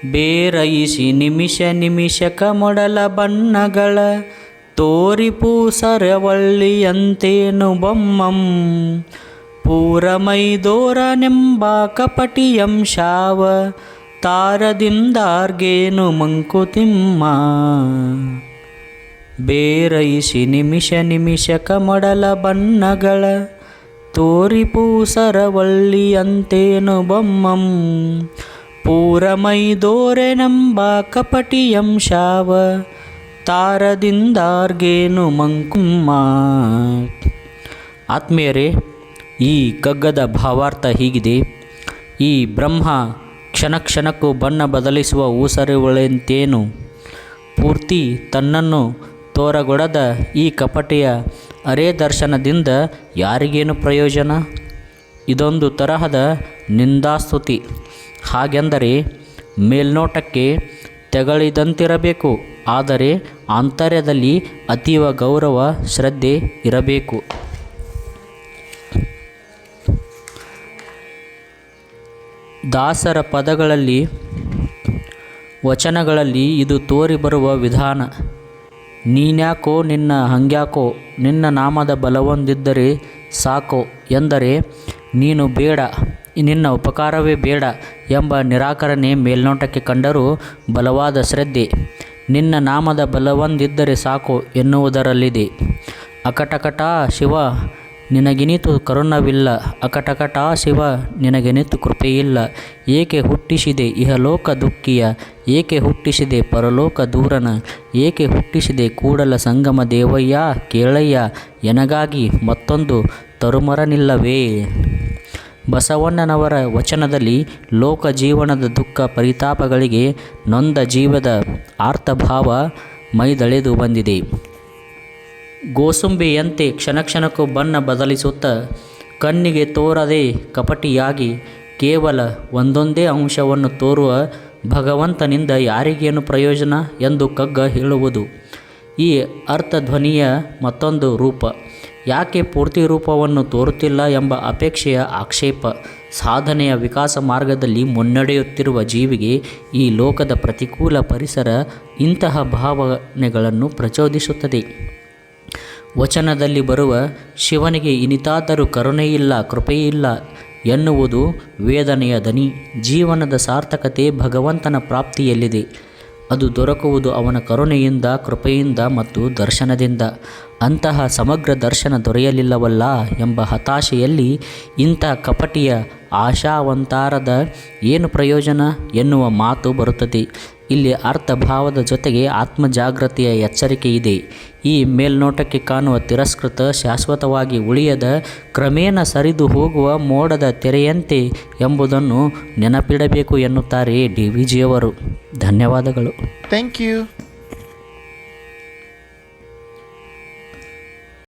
ಬೇರೈಸಿ ನಿಮಿಷ ನಿಮಿಷಕ ಮೊಡಲ ಬಣ್ಣಗಳ ತೋರಿಪು ಸರವಳ್ಳಿಯಂತೇನು ಬೊಮ್ಮಂ ಪೂರಮೈದೋರನೆಂಬ ಕಪಟಿಯಂಶಾವ ತಾರದಿಂದಾರ್ಗೇನು ಮಂಕುತಿಮ್ಮ. ಬೇರೈಸಿ ನಿಮಿಷ ನಿಮಿಷಕ ಮೊಡಲ ಬಣ್ಣಗಳ ತೋರಿಪು ಸರವಳ್ಳಿಯಂತೇನು ಬೊಮ್ಮಂ ಪೂರಮೈದೋರೆನೆಂಬ ಕಪಟಿಯಂಶಾವ ತಾರದಿಂದಾರ್ಗೇನು ಮಂಕುತಿಮ್ಮ. ಆತ್ಮೀಯರೇ, ಈ ಕಗ್ಗದ ಭಾವಾರ್ಥ ಹೀಗಿದೆ. ಈ ಬ್ರಹ್ಮ ಕ್ಷಣ ಕ್ಷಣಕ್ಕೂ ಬಣ್ಣ ಬದಲಿಸುವ ಊಸರವಳ್ಳಿಯಂತೇನು ಪೂರ್ತಿ ತನ್ನನ್ನು ತೋರಗೊಡದ ಈ ಕಪಟಿಯ ಅರೆ ದರ್ಶನದಿಂದ ಯಾರಿಗೇನು ಪ್ರಯೋಜನ? ಇದೊಂದು ತರಹದ ನಿಂದಾಸ್ತುತಿ. ಹಾಗೆಂದರೆ ಮೇಲ್ನೋಟಕ್ಕೆ ತೆಗಳಿದಂತಿರಬೇಕು, ಆದರೆ ಆಂತರ್ಯದಲ್ಲಿ ಅತೀವ ಗೌರವ ಶ್ರದ್ಧೆ ಇರಬೇಕು. ದಾಸರ ಪದಗಳಲ್ಲಿ ವಚನಗಳಲ್ಲಿ ಇದು ತೋರಿ ಬರುವ ವಿಧಾನ. ನೀನ್ಯಾಕೋ ನಿನ್ನ ಹಂಗ್ಯಾಕೋ ನಿನ್ನ ನಾಮದ ಬಲವೊಂದಿದ್ದರೆ ಸಾಕೋ ಎಂದರೆ ನೀನು ಬೇಡ, ನಿನ್ನ ಉಪಕಾರವೇ ಬೇಡ ಎಂಬ ನಿರಾಕರಣೆ ಮೇಲ್ನೋಟಕ್ಕೆ ಕಂಡರೂ ಬಲವಾದ ಶ್ರದ್ಧೆ. ನಿನ್ನ ನಾಮದ ಬಲವೊಂದಿದ್ದರೆ ಸಾಕು ಎನ್ನುವುದರಲ್ಲಿದೆ. ಅಕಟಕಟಾ ಶಿವ ನಿನಗಿನಿತು ಕರುಣವಿಲ್ಲ, ಅಕಟಕಟಾ ಶಿವ ನಿನಗೆನಿತು ಕೃಪೆಯಿಲ್ಲ. ಏಕೆ ಹುಟ್ಟಿಸಿದೆ ಇಹಲೋಕ ದುಃಖಿಯ, ಏಕೆ ಹುಟ್ಟಿಸಿದೆ ಪರಲೋಕ ದೂರನ, ಏಕೆ ಹುಟ್ಟಿಸಿದೆ ಕೂಡಲ ಸಂಗಮ ದೇವಯ್ಯ ಕೇಳಯ್ಯ ಎನಗಾಗಿ ಮತ್ತೊಂದು ತರುಮರನಿಲ್ಲವೇ. ಬಸವಣ್ಣನವರ ವಚನದಲ್ಲಿ ಲೋಕ ಜೀವನದ ದುಃಖ ಪರಿತಾಪಗಳಿಗೆ ನೊಂದ ಜೀವದ ಆರ್ತಭಾವ ಮೈದಳೆದು ಬಂದಿದೆ. ಗೋಸುಂಬೆಯಂತೆ ಕ್ಷಣಕ್ಷಣಕ್ಕೂ ಬಣ್ಣ ಬದಲಿಸುತ್ತಾ ಕಣ್ಣಿಗೆ ತೋರದೆ ಕಪಟಿಯಾಗಿ ಕೇವಲ ಒಂದೊಂದೇ ಅಂಶವನ್ನು ತೋರುವ ಭಗವಂತನಿಂದ ಯಾರಿಗೇನು ಪ್ರಯೋಜನ ಎಂದು ಕಗ್ಗ ಹೇಳುವುದು. ಈ ಅರ್ಥಧ್ವನಿಯ ಮತ್ತೊಂದು ರೂಪ. ಯಾಕೆ ಪೂರ್ತಿ ರೂಪವನ್ನು ತೋರುತ್ತಿಲ್ಲ ಎಂಬ ಅಪೇಕ್ಷೆಯ ಆಕ್ಷೇಪ. ಸಾಧನೆಯ ವಿಕಾಸ ಮಾರ್ಗದಲ್ಲಿ ಮುನ್ನಡೆಯುತ್ತಿರುವ ಜೀವಿಗೆ ಈ ಲೋಕದ ಪ್ರತಿಕೂಲ ಪರಿಸರ ಇಂತಹ ಭಾವನೆಗಳನ್ನು ಪ್ರಚೋದಿಸುತ್ತದೆ. ವಚನದಲ್ಲಿ ಬರುವ ಶಿವನಿಗೆ ಇನಿತಾದರೂ ಕರುಣೆಯಿಲ್ಲ ಕೃಪೆಯಿಲ್ಲ ಎನ್ನುವುದು ವೇದನೆಯ ದನಿ. ಜೀವನದ ಸಾರ್ಥಕತೆ ಭಗವಂತನ ಪ್ರಾಪ್ತಿಯಲ್ಲಿದೆ. ಅದು ದೊರಕುವುದು ಅವನ ಕರುಣೆಯಿಂದ, ಕೃಪೆಯಿಂದ ಮತ್ತು ದರ್ಶನದಿಂದ. ಅಂತಹ ಸಮಗ್ರ ದರ್ಶನ ದೊರೆಯಲಿಲ್ಲವಲ್ಲ ಎಂಬ ಹತಾಶೆಯಲ್ಲಿ ಇಂಥ ಕಪಟಿಯ ಆಶಾವಂತಾರದ ಏನು ಪ್ರಯೋಜನ ಎನ್ನುವ ಮಾತು ಬರುತ್ತದೆ. ಇಲ್ಲಿ ಅರ್ಥಭಾವದ ಜೊತೆಗೆ ಆತ್ಮಜಾಗೃತಿಯ ಎಚ್ಚರಿಕೆ ಇದೆ. ಈ ಮೇಲ್ನೋಟಕ್ಕೆ ಕಾಣುವ ತಿರಸ್ಕೃತ ಶಾಶ್ವತವಾಗಿ ಉಳಿಯದ, ಕ್ರಮೇಣ ಸರಿದು ಹೋಗುವ ಮೋಡದ ತೆರೆಯಂತೆ ಎಂಬುದನ್ನು ನೆನಪಿಡಬೇಕು ಎನ್ನುತ್ತಾರೆ ಡಿ.ವಿ.ಜಿಯವರು. ಧನ್ಯವಾದಗಳು. Thank you.